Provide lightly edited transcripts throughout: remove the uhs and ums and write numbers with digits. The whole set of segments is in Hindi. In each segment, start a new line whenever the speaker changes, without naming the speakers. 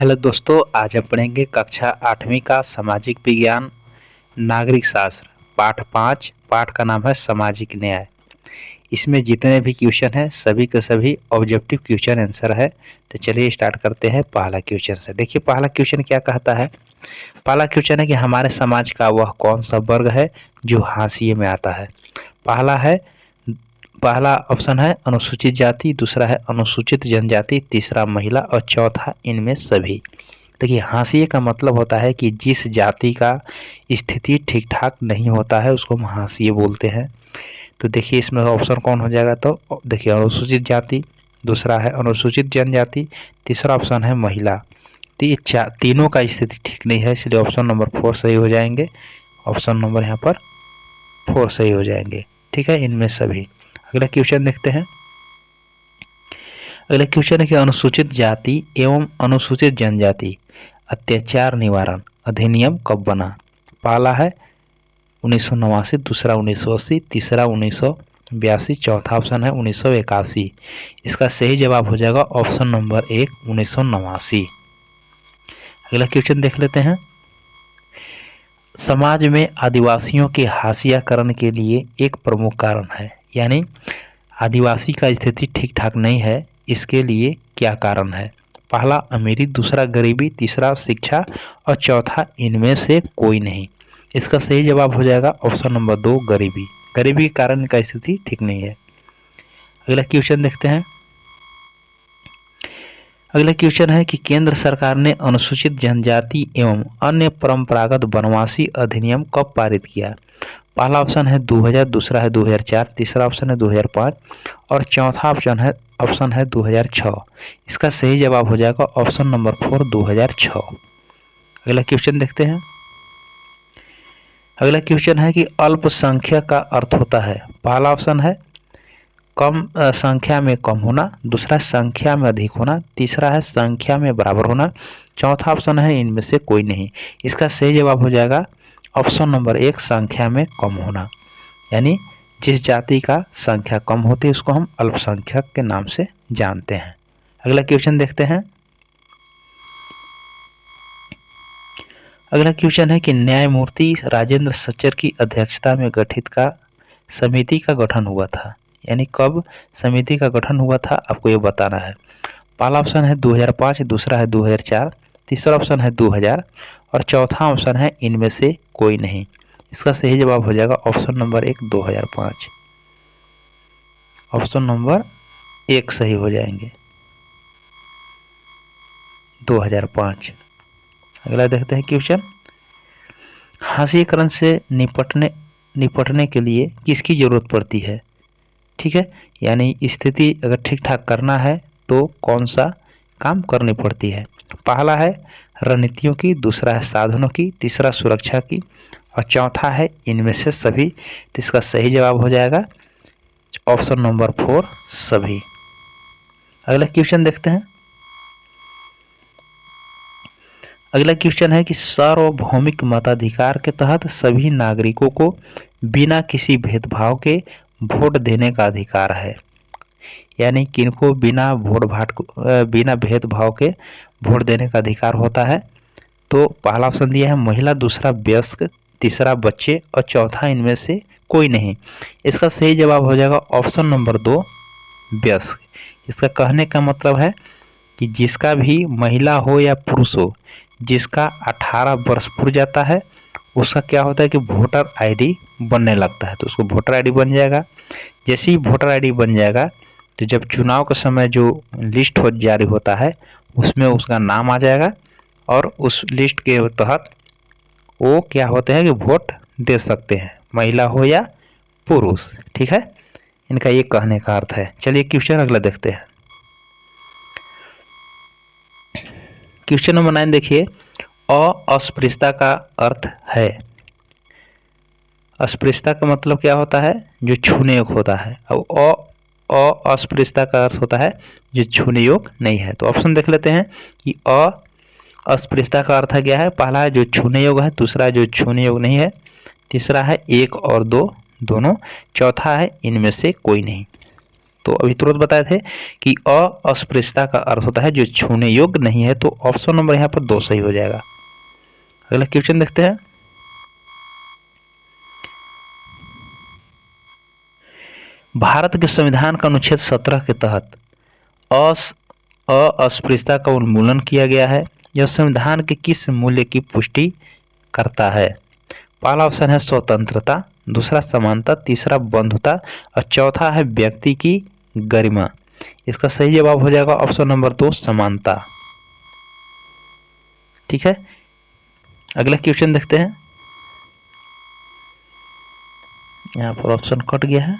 हेलो दोस्तों, आज हम पढ़ेंगे कक्षा 8वीं का सामाजिक विज्ञान नागरिक शास्त्र पाठ 5। पाठ का नाम है सामाजिक न्याय। इसमें जितने भी क्वेश्चन हैं सभी के सभी ऑब्जेक्टिव क्वेश्चन आंसर है। तो चलिए स्टार्ट करते हैं पहला क्वेश्चन से। देखिए पहला क्वेश्चन क्या कहता है। पहला क्वेश्चन है कि हमारे समाज का वह कौन सा वर्ग है जो हाशिए में आता है। पहला ऑप्शन है अनुसूचित जाति, दूसरा है अनुसूचित जनजाति, तीसरा महिला और चौथा इनमें सभी। देखिए हाशिए का मतलब होता है कि जिस जाति का स्थिति ठीक ठाक नहीं होता है उसको हम हाशिए बोलते हैं। तो देखिए इसमें ऑप्शन कौन हो जाएगा। तो देखिए अनुसूचित जाति, दूसरा है अनुसूचित जनजाति, तीसरा ऑप्शन है महिला। तो ये तीनों का स्थिति ठीक नहीं है, इसलिए ऑप्शन नंबर 4 सही हो जाएंगे। ऑप्शन नंबर यहाँ पर 4 सही हो जाएंगे। ठीक है, इनमें सभी। अगला क्वेश्चन देखते हैं। अगला क्वेश्चन है कि अनुसूचित जाति एवं अनुसूचित जनजाति अत्याचार निवारण अधिनियम कब बना। पहला है 1989, दूसरा 1980, तीसरा 1982, चौथा ऑप्शन है 1981। इसका सही जवाब हो जाएगा ऑप्शन नंबर 1 1989। अगला क्वेश्चन देख लेते हैं। समाज में आदिवासियों के हाशियाकरण के लिए एक प्रमुख कारण है, यानी आदिवासी का स्थिति ठीक ठाक नहीं है, इसके लिए क्या कारण है। पहला अमीरी, दूसरा गरीबी, तीसरा शिक्षा और चौथा इनमें से कोई नहीं। इसका सही जवाब हो जाएगा ऑप्शन नंबर 2 गरीबी। गरीबी के कारण इनका स्थिति ठीक नहीं है। अगला क्वेश्चन देखते हैं। अगला क्वेश्चन है कि केंद्र सरकार ने अनुसूचित जनजाति एवं अन्य परंपरागत वनवासी अधिनियम कब पारित किया। पहला ऑप्शन है 2000, दूसरा है 2004, तीसरा ऑप्शन है 2005 और चौथा ऑप्शन है 2006। इसका सही जवाब हो जाएगा ऑप्शन नंबर 4 2006। अगला क्वेश्चन देखते हैं। अगला क्वेश्चन है कि अल्पसंख्यक का अर्थ होता है। पहला ऑप्शन है कम संख्या में कम होना, दूसरा संख्या में अधिक होना, तीसरा है संख्या में बराबर होना, चौथा ऑप्शन है इनमें से कोई नहीं। इसका सही जवाब हो जाएगा ऑप्शन नंबर 1 संख्या में कम होना, यानी जिस जाति का संख्या कम होती है उसको हम अल्पसंख्यक के नाम से जानते हैं। अगला क्वेश्चन देखते हैं। अगला क्वेश्चन है कि न्यायमूर्ति राजेंद्र सच्चर की अध्यक्षता में गठित समिति का गठन हुआ था, यानी कब समिति का गठन हुआ था आपको ये बताना है। पहला ऑप्शन है 2005, दूसरा है 2004, तीसरा ऑप्शन है 2000 और चौथा ऑप्शन है इनमें से कोई नहीं। इसका सही जवाब हो जाएगा ऑप्शन नंबर 1 2005। ऑप्शन नंबर 1 सही हो जाएंगे 2005। अगला देखते हैं क्वेश्चन। हाशिएकरण से निपटने के लिए किसकी जरूरत पड़ती है। ठीक है, यानी स्थिति अगर ठीक ठाक करना है तो कौन सा काम करनी पड़ती है। पहला है रणनीतियों की, दूसरा है साधनों की, तीसरा सुरक्षा की और चौथा है इनमें से सभी। तो इसका सही जवाब हो जाएगा ऑप्शन नंबर 4 सभी। अगला क्वेश्चन देखते हैं। अगला क्वेश्चन है कि सार्वभौमिक मताधिकार के तहत सभी नागरिकों को बिना किसी भेदभाव के वोट देने का अधिकार है, यानी किनको बिना भेदभाव के वोट देने का अधिकार होता है। तो पहला ऑप्शन दिया है महिला, दूसरा वयस्क, तीसरा बच्चे और चौथा इनमें से कोई नहीं। इसका सही जवाब हो जाएगा ऑप्शन नंबर 2 वयस्क। इसका कहने का मतलब है कि जिसका भी महिला हो या पुरुष हो, जिसका 18 वर्ष पूर जाता है उसका क्या होता है कि वोटर आईडी बनने लगता है, तो उसको वोटर आईडी बन जाएगा। जैसे ही वोटर आईडी बन जाएगा तो जब चुनाव के समय जो लिस्ट जारी होता है उसमें उसका नाम आ जाएगा और उस लिस्ट के तहत वो क्या होते हैं कि वोट दे सकते हैं, महिला हो या पुरुष। ठीक है, इनका ये कहने का अर्थ है। चलिए क्वेश्चन अगला देखते हैं। क्वेश्चन नंबर 9 देखिए। अस्पृश्यता का अर्थ है। अस्पृश्यता का मतलब क्या होता है, जो छूने योग्य होता है। अब अस्पृश्यता का अर्थ होता है जो छूने योग्य नहीं है। तो ऑप्शन देख लेते हैं कि अस्पृश्यता का अर्थ क्या है। पहला है जो छूने योग्य है, दूसरा जो छूने योग्य नहीं है, तीसरा है 1 और 2 दोनों, चौथा है इनमें से कोई नहीं। तो अभी तुरंत बताए थे कि अस्पृश्यता का अर्थ होता है जो छूने योग्य नहीं है, तो ऑप्शन नंबर यहाँ पर 2 सही हो जाएगा। अगला क्वेश्चन देखते हैं। भारत के संविधान का अनुच्छेद 17 के तहत अस्पृश्यता का उन्मूलन किया गया है। यह संविधान के किस मूल्य की पुष्टि करता है? पहला ऑप्शन है स्वतंत्रता, दूसरा समानता, तीसरा बंधुता और चौथा है व्यक्ति की गरिमा। इसका सही जवाब हो जाएगा ऑप्शन नंबर 2 समानता। ठीक है, अगला क्वेश्चन देखते हैं। यहाँ पर ऑप्शन कट गया है,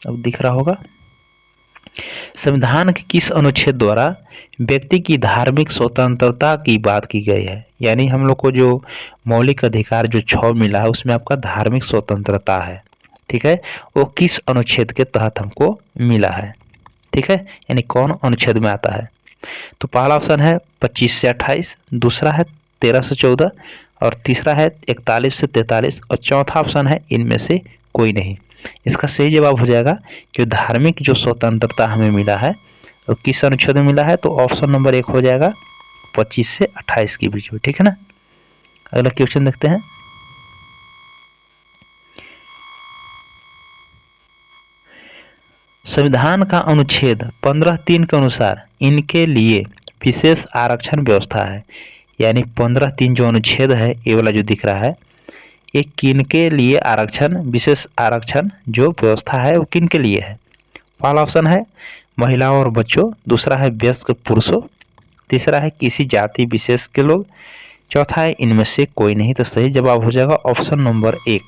अब दिख रहा होगा। संविधान के किस अनुच्छेद द्वारा व्यक्ति की धार्मिक स्वतंत्रता की बात की गई है? यानी हम लोग को जो मौलिक अधिकार जो 6 मिला है उसमें आपका धार्मिक स्वतंत्रता है। ठीक है, वो किस अनुच्छेद के तहत हमको मिला है? ठीक है, यानी कौन अनुच्छेद में आता है? तो पहला ऑप्शन है 25 से 28, दूसरा है 13 से 14 और तीसरा है 41 से 43 और चौथा ऑप्शन है इनमें से कोई नहीं। इसका सही जवाब हो जाएगा कि धार्मिक जो स्वतंत्रता हमें मिला है और किस अनुच्छेद में मिला है, तो ऑप्शन नंबर 1 हो जाएगा 25 से 28 के बीच में। ठीक है ना, अगला क्वेश्चन देखते हैं। संविधान का अनुच्छेद 15(3) के अनुसार इनके लिए विशेष आरक्षण व्यवस्था है। यानी 15(3) जो अनुच्छेद है, ये वाला जो दिख रहा है, ये किन के लिए आरक्षण, विशेष आरक्षण जो व्यवस्था है वो किन के लिए है? पहला ऑप्शन है महिलाओं और बच्चों, दूसरा है वयस्क पुरुषों, तीसरा है किसी जाति विशेष के लोग, चौथा है इनमें से कोई नहीं। तो सही जवाब हो जाएगा ऑप्शन नंबर 1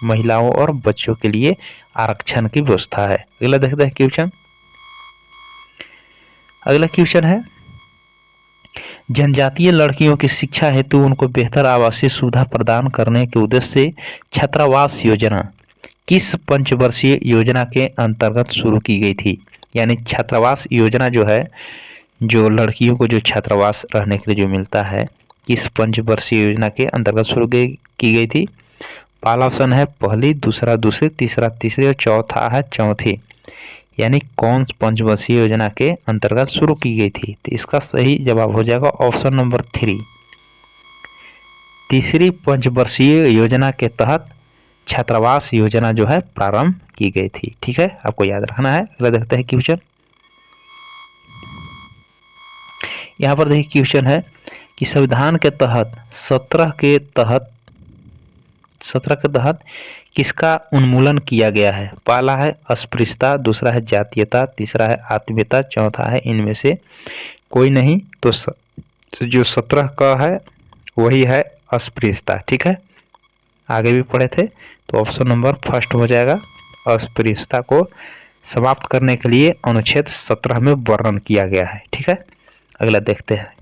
महिलाओं और बच्चों के लिए आरक्षण की व्यवस्था है। अगला देखते हैं क्वेश्चन। अगला क्वेश्चन है जनजातीय लड़कियों की शिक्षा हेतु उनको बेहतर आवासीय सुविधा प्रदान करने के उद्देश्य से छात्रावास योजना किस पंचवर्षीय योजना के अंतर्गत शुरू की गई थी? यानी छात्रावास योजना जो है, जो लड़कियों को जो छात्रावास रहने के लिए जो मिलता है, किस पंचवर्षीय योजना के अंतर्गत शुरू की गई थी? पहला ऑप्शन है पहली, दूसरा दूसरी, तीसरा तीसरी और चौथा है चौथी। यानी कौन पंचवर्षीय योजना के अंतर्गत शुरू की गई थी? तो इसका सही जवाब हो जाएगा ऑप्शन नंबर 3 तीसरी पंचवर्षीय योजना के तहत छात्रावास योजना जो है प्रारंभ की गई थी। ठीक है, आपको याद रखना है। अगला देखते हैं क्वेश्चन। यहाँ पर देखिए क्वेश्चन है कि संविधान के तहत 17 के तहत किसका उन्मूलन किया गया है? पहला है अस्पृश्यता, दूसरा है जातीयता, तीसरा है आत्मीयता, चौथा है इनमें से कोई नहीं। तो जो 17 का है वही है अस्पृश्यता। ठीक है, आगे भी पढ़े थे, तो ऑप्शन नंबर 1 हो जाएगा। अस्पृश्यता को समाप्त करने के लिए अनुच्छेद 17 में वर्णन किया गया है। ठीक है, अगला देखते हैं।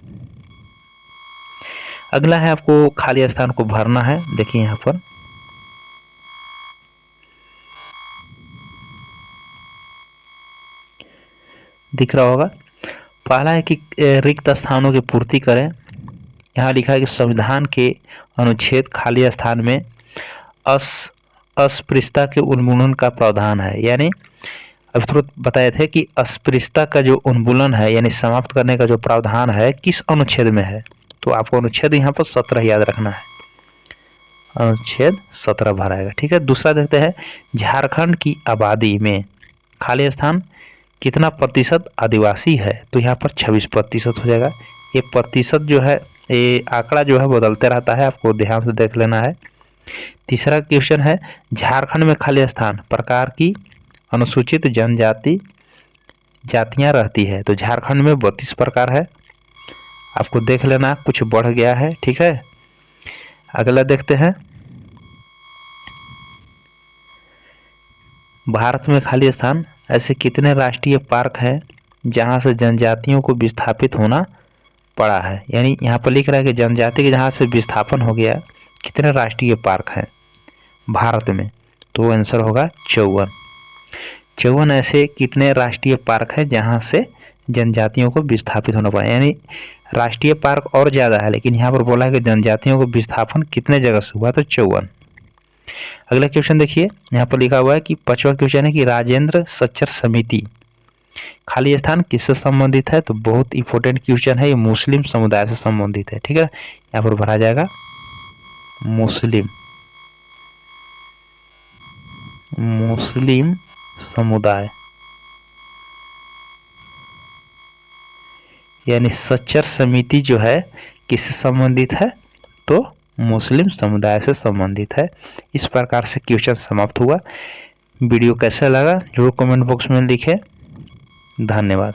अगला है आपको खाली स्थान को भरना है। देखिए यहाँ पर दिख रहा होगा, पहला है कि रिक्त स्थानों की पूर्ति करें। यहाँ लिखा है कि संविधान के अनुच्छेद खाली स्थान में अस्पृश्यता के उन्मूलन का प्रावधान है। यानी अभी तुरंत बताए थे कि अस्पृश्यता का जो उन्मूलन है यानी समाप्त करने का जो प्रावधान है किस अनुच्छेद में है? तो आपको अनुच्छेद यहाँ पर 17 याद रखना है, अनुच्छेद 17 भराएगा। ठीक है, दूसरा देखते हैं झारखंड की आबादी में खाली स्थान कितना प्रतिशत आदिवासी है? तो यहाँ पर 26% हो जाएगा। ये प्रतिशत जो है, ये आंकड़ा जो है बदलते रहता है, आपको ध्यान से देख लेना है। तीसरा क्वेश्चन है झारखंड में खाली स्थान प्रकार की अनुसूचित जनजाति जातियां रहती है। तो झारखंड में 32 प्रकार है, आपको देख लेना, कुछ बढ़ गया है। ठीक है, अगला देखते हैं। भारत में खाली स्थान ऐसे कितने राष्ट्रीय पार्क हैं जहां से जनजातियों को विस्थापित होना पड़ा है? यानी यहाँ पर लिख रहा है कि जनजाति के जहाँ से विस्थापन हो गया, कितने राष्ट्रीय पार्क हैं भारत में? तो आंसर होगा 54। 54 ऐसे कितने राष्ट्रीय पार्क है जहाँ से जनजातियों को विस्थापित होना पड़ा। यानी राष्ट्रीय पार्क और ज़्यादा है, लेकिन यहाँ पर बोला है कि जनजातियों को विस्थापन कितने जगह से हुआ? तो 54। अगला क्वेश्चन देखिए, यहाँ पर लिखा हुआ है कि 5वां क्वेश्चन है कि राजेंद्र सच्चर समिति खाली स्थान किससे संबंधित है? तो बहुत इंपॉर्टेंट क्वेश्चन है, ये मुस्लिम समुदाय से संबंधित है। ठीक है, यहाँ पर भरा जाएगा मुस्लिम समुदाय, यानी सच्चर समिति जो है किससे संबंधित है? तो मुस्लिम समुदाय से संबंधित है। इस प्रकार से क्वेश्चन समाप्त हुआ। वीडियो कैसा लगा जरूर कमेंट बॉक्स में लिखें। धन्यवाद।